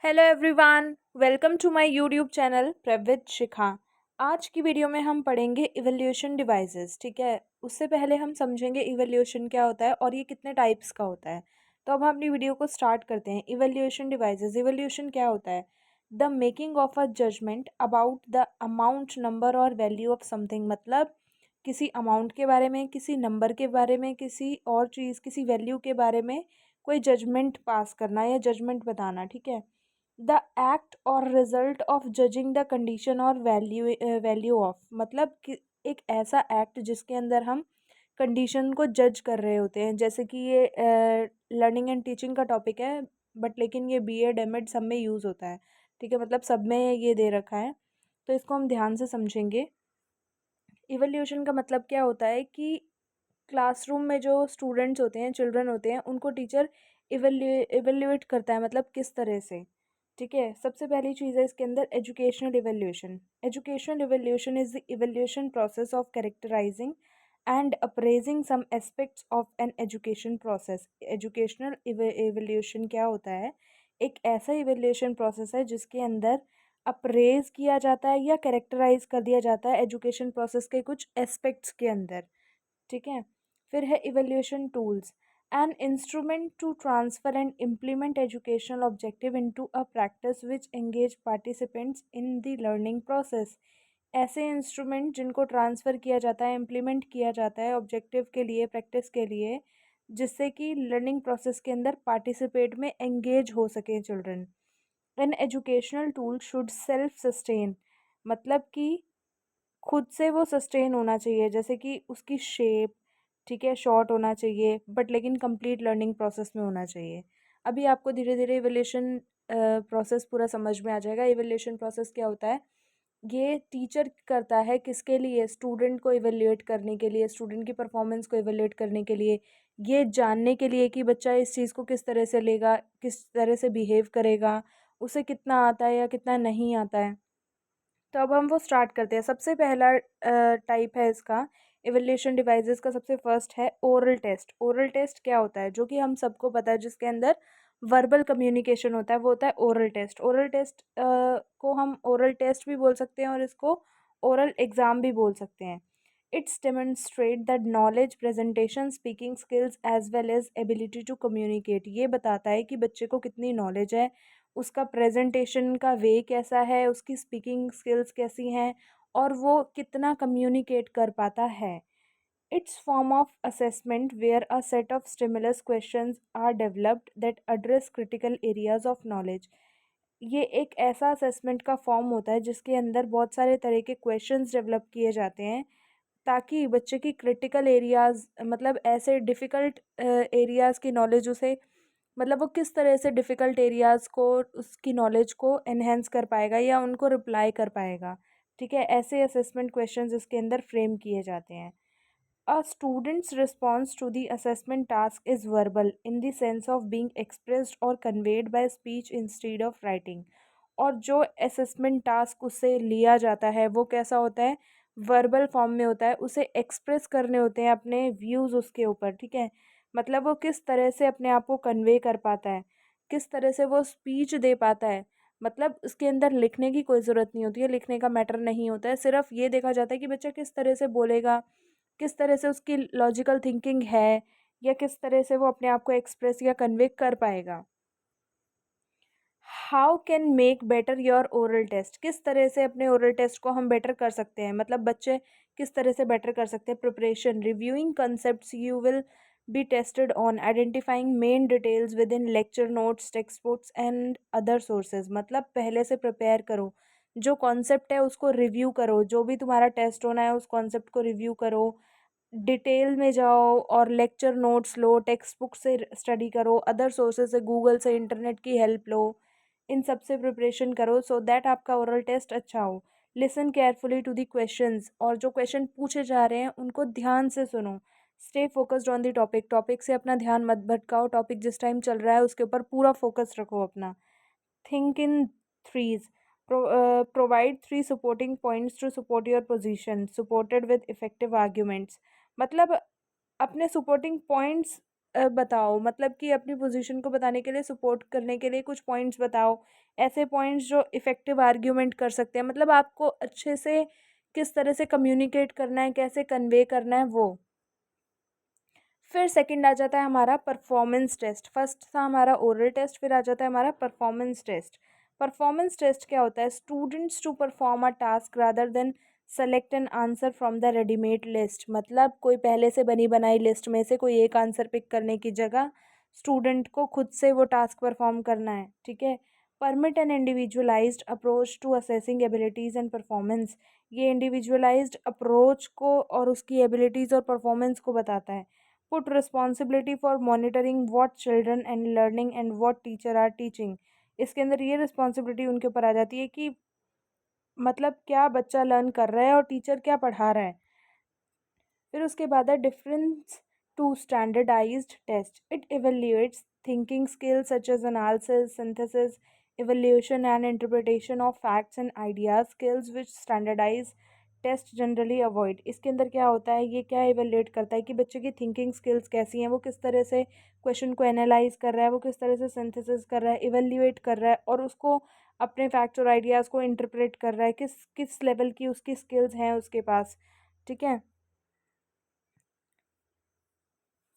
Hello everyone, welcome to my YouTube channel Pravit Shikha. आज की video में हम पढ़ेंगे इवैल्यूएशन डिवाइसेस। ठीक है, उससे पहले हम समझेंगे इवैल्यूएशन क्या होता है और ये कितने टाइप्स का होता है। तो अब हम अपनी वीडियो को स्टार्ट करते हैं। इवैल्यूएशन डिवाइसेस, इवैल्यूएशन क्या होता है? The making of a judgement about the amount, number और वैल्यू ऑफ समथिंग। मतलब किसी अमाउंट के बारे में, किसी नंबर के बारे में, किसी और चीज़, किसी वैल्यू के बारे में कोई जजमेंट पास करना या जजमेंट बताना। ठीक है, द एक्ट और result of judging the condition और वैल्यू ऑफ, मतलब कि एक ऐसा एक्ट जिसके अंदर हम कंडीशन को जज कर रहे होते हैं। जैसे कि ये लर्निंग एंड टीचिंग का टॉपिक है, बट लेकिन ये बीएड एमएड सब में यूज़ होता है। ठीक है, मतलब सब में ये दे रखा है, तो इसको हम ध्यान से समझेंगे। इवैल्यूएशन का मतलब क्या होता है कि क्लासरूम में जो स्टूडेंट्स होते हैं, चिल्ड्रन होते हैं, उनको टीचर इवेल्युएट करता है। मतलब किस तरह से। ठीक है, सबसे पहली चीज़ है इसके अंदर educational evaluation. Educational evaluation is the evaluation process of characterising and appraising some aspects of an education process. Educational evaluation क्या होता है? एक ऐसा इवेल्यूशन प्रोसेस है जिसके अंदर अप्रेज किया जाता है या कैरेक्टराइज कर दिया जाता है एजुकेशन प्रोसेस के कुछ एस्पेक्ट्स के अंदर। ठीक है, फिर है evaluation tools, an instrument to transfer and implement educational objective into a practice which engage participants in the learning process. ऐसे इंस्ट्रूमेंट जिनको ट्रांसफ़र किया जाता है, इम्प्लीमेंट किया जाता है ऑब्जेक्टिव के लिए, प्रैक्टिस के लिए, जिससे कि लर्निंग प्रोसेस के अंदर पार्टिसिपेट में एंगेज हो सकें children. An educational tool should self sustain, मतलब कि खुद से वो सस्टेन होना चाहिए। जैसे कि उसकी शेप, ठीक है, शॉर्ट होना चाहिए, बट लेकिन कंप्लीट लर्निंग प्रोसेस में होना चाहिए। अभी आपको धीरे धीरे इवैल्यूएशन प्रोसेस पूरा समझ में आ जाएगा। इवैल्यूएशन प्रोसेस क्या होता है? ये टीचर करता है किसके लिए? स्टूडेंट को इवैल्यूएट करने के लिए, स्टूडेंट की परफॉर्मेंस को इवैल्यूएट करने के लिए, ये जानने के लिए कि बच्चा इस चीज़ को किस तरह से लेगा, किस तरह से बिहेव करेगा, उसे कितना आता है या कितना नहीं आता है। तो अब हम वो स्टार्ट करते हैं। सबसे पहला टाइप है इसका इवैल्यूएशन डिवाइसेस का, सबसे फर्स्ट है ओरल टेस्ट। ओरल टेस्ट क्या होता है? जो कि हम सबको पता है, जिसके अंदर वर्बल कम्युनिकेशन होता है, वो होता है ओरल टेस्ट। ओरल टेस्ट को हम ओरल टेस्ट भी बोल सकते हैं और इसको ओरल एग्ज़ाम भी बोल सकते हैं। It's demonstrate that knowledge, presentation, speaking skills as well as ability to communicate. ये बताता है कि बच्चे को कितनी नॉलेज है, उसका प्रेजेंटेशन का वे कैसा है, उसकी स्पीकिंग स्किल्स कैसी हैं, और वो कितना कम्युनिकेट कर पाता है। It's form of assessment where a set of stimulus questions are developed that address critical areas of knowledge. ये एक ऐसा असेसमेंट का फॉर्म होता है जिसके अंदर बहुत सारे तरह के क्वेश्चंस डेवलप किए जाते हैं, ताकि बच्चे की क्रिटिकल एरियाज़, मतलब ऐसे डिफ़िकल्ट एरियाज़ की नॉलेज उसे, मतलब वो किस तरह से डिफ़िकल्ट एरियाज़ को, उसकी नॉलेज को एनहेंस कर पाएगा या उनको रिप्लाई कर पाएगा। ठीक है, ऐसे असेसमेंट क्वेश्चंस इसके अंदर फ्रेम किए जाते हैं। A student's response to the assessment task is verbal in the sense of being expressed or conveyed by speech instead of writing। और जो असेसमेंट टास्क उससे लिया जाता है वो कैसा होता है? वर्बल फॉर्म में होता है। उसे एक्सप्रेस करने होते हैं अपने व्यूज़ उसके ऊपर। ठीक है, मतलब वो किस तरह से अपने आप को कन्वे कर पाता है, किस तरह से वो स्पीच दे पाता है। मतलब उसके अंदर लिखने की कोई ज़रूरत नहीं होती है, लिखने का मैटर नहीं होता है। सिर्फ ये देखा जाता है कि बच्चा किस तरह से बोलेगा, किस तरह से उसकी लॉजिकल थिंकिंग है, या किस तरह से वो अपने आप को एक्सप्रेस या कन्वे कर पाएगा। How can make better your oral test, किस तरह से अपने ओरल टेस्ट को हम बेटर कर सकते हैं, मतलब बच्चे किस तरह से बेटर कर सकते हैं। Preparation, reviewing concepts you will be tested on, identifying main details with in lecture notes, text books and other sources. मतलब पहले से प्रिपेयर करो, जो कॉन्सेप्ट है उसको रिव्यू करो, जो भी तुम्हारा टेस्ट होना है उस कॉन्सेप्ट को रिव्यू करो, डिटेल में जाओ और लेक्चर नोट्स लो, टेक्स्ट बुक से स्टडी करो, अदर सोर्सेज से, गूगल से, इंटरनेट की हेल्प लो। इन सब से प्रिपरेशन करो सो दैट आपका ओरल टेस्ट अच्छा हो। Listen carefully to the questions, और जो क्वेश्चन पूछे जा रहे हैं उनको ध्यान से सुनो। Stay focused on the topic, topic से अपना ध्यान मत भटकाओ, टॉपिक जिस टाइम चल रहा है उसके ऊपर पूरा फोकस रखो अपना। Think in threes, provide three supporting points to support your position, supported with effective arguments. मतलब अपने सपोर्टिंग पॉइंट्स बताओ, मतलब कि अपनी पोजीशन को बताने के लिए, सपोर्ट करने के लिए कुछ पॉइंट्स बताओ। ऐसे पॉइंट्स जो इफ़ेक्टिव आर्ग्यूमेंट कर सकते हैं, मतलब आपको अच्छे से किस तरह से कम्युनिकेट करना है, कैसे कन्वे करना है वो। फिर सेकंड आ जाता है हमारा परफॉर्मेंस टेस्ट। फर्स्ट था हमारा ओरल टेस्ट, फिर आ जाता है हमारा परफॉर्मेंस टेस्ट। परफॉर्मेंस टेस्ट क्या होता है? Students to perform a task rather than select an answer from the readymade list. मतलब कोई पहले से बनी बनाई लिस्ट में से कोई एक आंसर पिक करने की जगह स्टूडेंट को खुद से वो टास्क परफॉर्म करना है, ठीक है। Permit an individualised approach to assessing abilities and performance. ये इंडिविजुअलाइज्ड अप्रोच को और उसकी एबिलिटीज़ और परफॉर्मेंस को बताता है। Put responsibility for monitoring what children and learning and what teacher are teaching। इसके अंदर ये रिस्पॉन्सिबिलिटी उनके ऊपर आ जाती है कि मतलब क्या बच्चा लर्न कर रहा है और टीचर क्या पढ़ा रहा है। फिर उसके बाद है difference to standardised test. It evaluates thinking skills such as analysis, synthesis, evaluation and interpretation of facts and ideas, skills which standardized test generally avoid. इसके अंदर क्या होता है, ये क्या इवेल्युएट करता है कि बच्चे की थिंकिंग स्किल्स कैसी हैं, वो किस तरह से क्वेश्चन को एनालाइज कर रहा है, वो किस तरह से सिंथेसिस कर रहा है, इवेल्युएट कर रहा है, और उसको अपने फैक्ट्स और आइडियाज़ को इंटरप्रेट कर रहा है, किस किस लेवल की उसकी स्किल्स हैं उसके पास, ठीक है।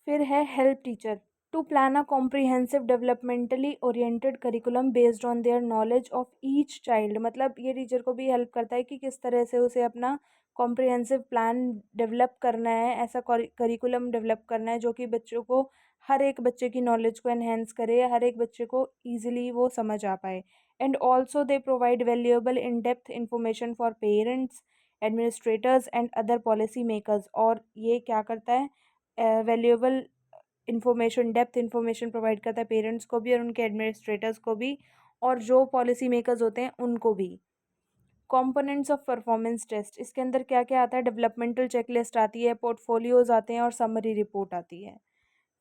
फिर है help teacher to plan a comprehensive developmentally oriented curriculum based on their knowledge of each child. मतलब ये टीचर को भी हेल्प करता है कि किस तरह से उसे अपना कॉम्प्रिहेंसिव प्लान डेवलप करना है, ऐसा करिकुलम डेवलप करना है जो कि बच्चों को, हर एक बच्चे की नॉलेज को एनहेंस करे, हर एक बच्चे को ईजिली वो समझ आ पाए। And also they provide valuable in depth information for parents, administrators and other policy makers. और ये क्या करता है, valuable information, depth information provide करता है पेरेंट्स को भी और उनके एडमिनिस्ट्रेटर्स को भी, और जो पॉलिसी मेकर्स होते हैं उनको भी। कंपोनेंट्स ऑफ परफॉर्मेंस टेस्ट, इसके अंदर क्या क्या आता है, डेवलपमेंटल चेकलिस्ट आती है, पोर्टफोलियोज आते हैं और समरी रिपोर्ट आती है।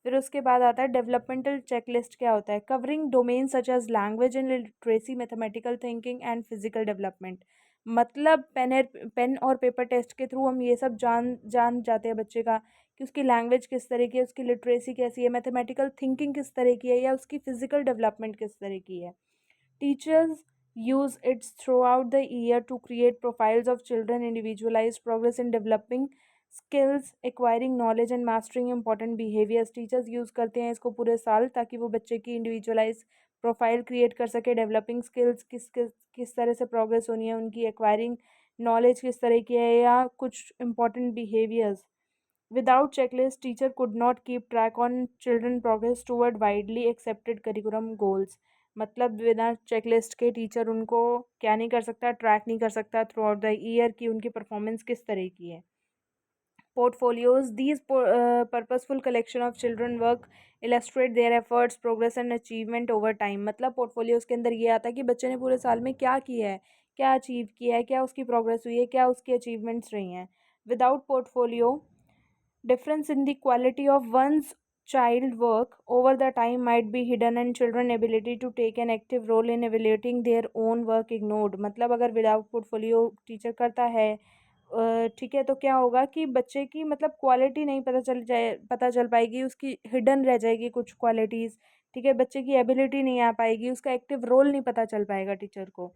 फिर उसके बाद आता है डेवलपमेंटल चेकलिस्ट। क्या होता है? Covering domain such as language and literacy, mathematical thinking and physical development. मतलब पेन और पेपर टेस्ट के थ्रू हम ये सब जान जान जाते हैं बच्चे का कि उसकी लैंग्वेज किस तरह की है, उसकी लिटरेसी कैसी है, मैथमेटिकल थिंकिंग किस तरह की है, या उसकी फिजिकल डेवलपमेंट किस तरह की है। Teachers use it throughout the year to create profiles of children, individualized progress in developing skills, acquiring knowledge and mastering important behaviors। Teachers use करते हैं इसको पूरे साल ताकि वो बच्चे की इंडिविजुअलाइज प्रोफाइल क्रिएट कर सके, डेवलपिंग स्किल्स किस तरह से प्रोग्रेस होनी है उनकी, एक्वायरिंग नॉलेज किस तरह की है, या कुछ important behaviours. Without checklist, teacher could not keep track on children progress toward widely accepted curriculum goals। मतलब बिना चेकलिस्ट के टीचर उनको क्या नहीं कर सकता, ट्रैक नहीं कर सकता थ्रू आउट द ईयर की उनकी परफॉर्मेंस किस तरह की है। Portfolios, these purposeful collection of children work illustrate their efforts, progress and achievement over time। मतलब पोर्टफोलियोज के अंदर ये आता है कि बच्चे ने पूरे साल में क्या किया है, क्या अचीव किया है, क्या उसकी प्रोग्रेस हुई है, क्या उसकी अचीवमेंट्स रही हैं। Without portfolio, difference in the quality of one's child work over the time might be hidden and children ability to take an active role in evaluating their own work ignored। मतलब अगर without portfolio teacher करता है, ठीक है, तो क्या होगा कि बच्चे की मतलब क्वालिटी नहीं पता चल पाएगी, उसकी हिडन रह जाएगी कुछ क्वालिटीज़, ठीक है, बच्चे की एबिलिटी नहीं आ पाएगी, उसका एक्टिव रोल नहीं पता चल पाएगा टीचर को।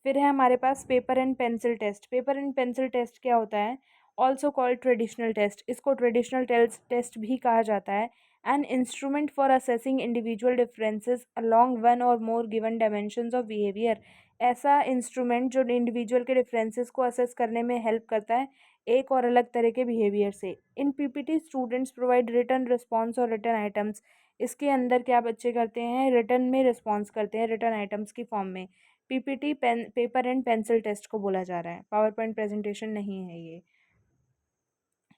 फिर है हमारे पास paper and pencil test. Paper and pencil test क्या होता है? ऑल्सो कॉल्ड ट्रेडिशनल टेस्ट, इसको ट्रेडिशनल टेस्ट भी कहा जाता है। An instrument for assessing individual differences along one or more given dimensions of behaviour. ऐसा इंस्ट्रूमेंट जो इंडिविजुअल के डिफरेंसेस को असेस करने में हेल्प करता है एक और अलग तरह के बिहेवियर से। In PPT students provide return response और रिटर्न आइटम्स। इसके अंदर क्या बच्चे करते हैं, रिटर्न में रिस्पॉन्स करते हैं रिटर्न आइटम्स की फॉर्म में। PPT paper and pencil test को बोला जा रहा है, पावर पॉइंट प्रेजेंटेशन नहीं है ये।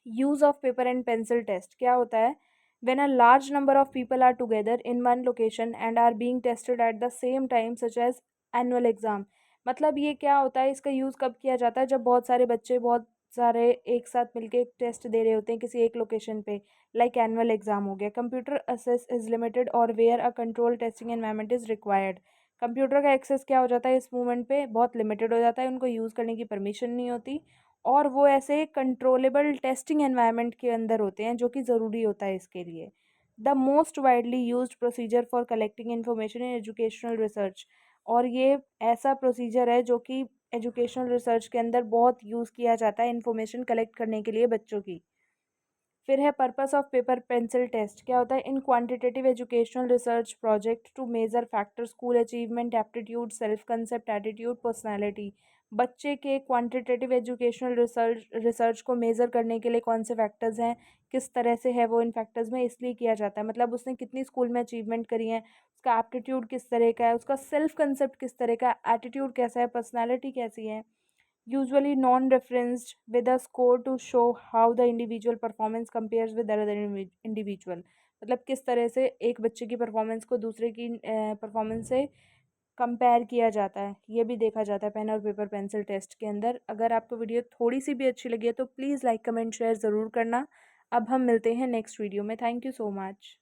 Use of paper and pencil test क्या होता है? When a large number of people are together in one location and are being tested at the same time such as annual exam. मतलब ये क्या होता है, इसका यूज़ कब किया जाता है? जब बहुत सारे बच्चे बहुत सारे एक साथ मिलके टेस्ट दे रहे होते हैं किसी एक लोकेशन पे, लाइक एनुअल एग्जाम हो गया। कंप्यूटर असेस इज लिमिटेड और where a control testing environment is required. Computer का एक्सेस क्या हो जाता है इस मूवमेंट पे, बहुत लिमिटेड हो जाता है, उनको यूज़ करने की परमिशन नहीं होती, और वो ऐसे कंट्रोलेबल टेस्टिंग एनवायरनमेंट के अंदर होते हैं जो कि ज़रूरी होता है इसके लिए। The most widely used procedure for collecting information in educational research. और ये ऐसा प्रोसीजर है जो कि एजुकेशनल रिसर्च के अंदर बहुत यूज़ किया जाता है इन्फॉर्मेशन कलेक्ट करने के लिए बच्चों की। फिर है purpose of paper pencil test. क्या होता है? In quantitative educational research project two major factor school achievement, aptitude, self concept, attitude, personality. बच्चे के क्वांटिटेटिव एजुकेशनल रिसर्च को मेज़र करने के लिए कौन से फैक्टर्स हैं, किस तरह से है वो इन फैक्टर्स में, इसलिए किया जाता है मतलब उसने कितनी स्कूल में अचीवमेंट करी है, उसका एप्टीट्यूड किस तरह का है, उसका सेल्फ कंसेप्ट किस तरह का है, एटीट्यूड कैसा है, पर्सनैलिटी कैसी है। Usually non-referenced with a score to show how the individual performance compares with other individual। मतलब किस तरह से एक बच्चे की परफॉर्मेंस को दूसरे की परफॉर्मेंस से कंपेयर किया जाता है, ये भी देखा जाता है पेन और पेपर पेंसिल टेस्ट के अंदर। अगर आपको वीडियो थोड़ी सी भी अच्छी लगी है तो प्लीज़ लाइक कमेंट शेयर ज़रूर करना। अब हम मिलते हैं नेक्स्ट वीडियो में। Thank you so much.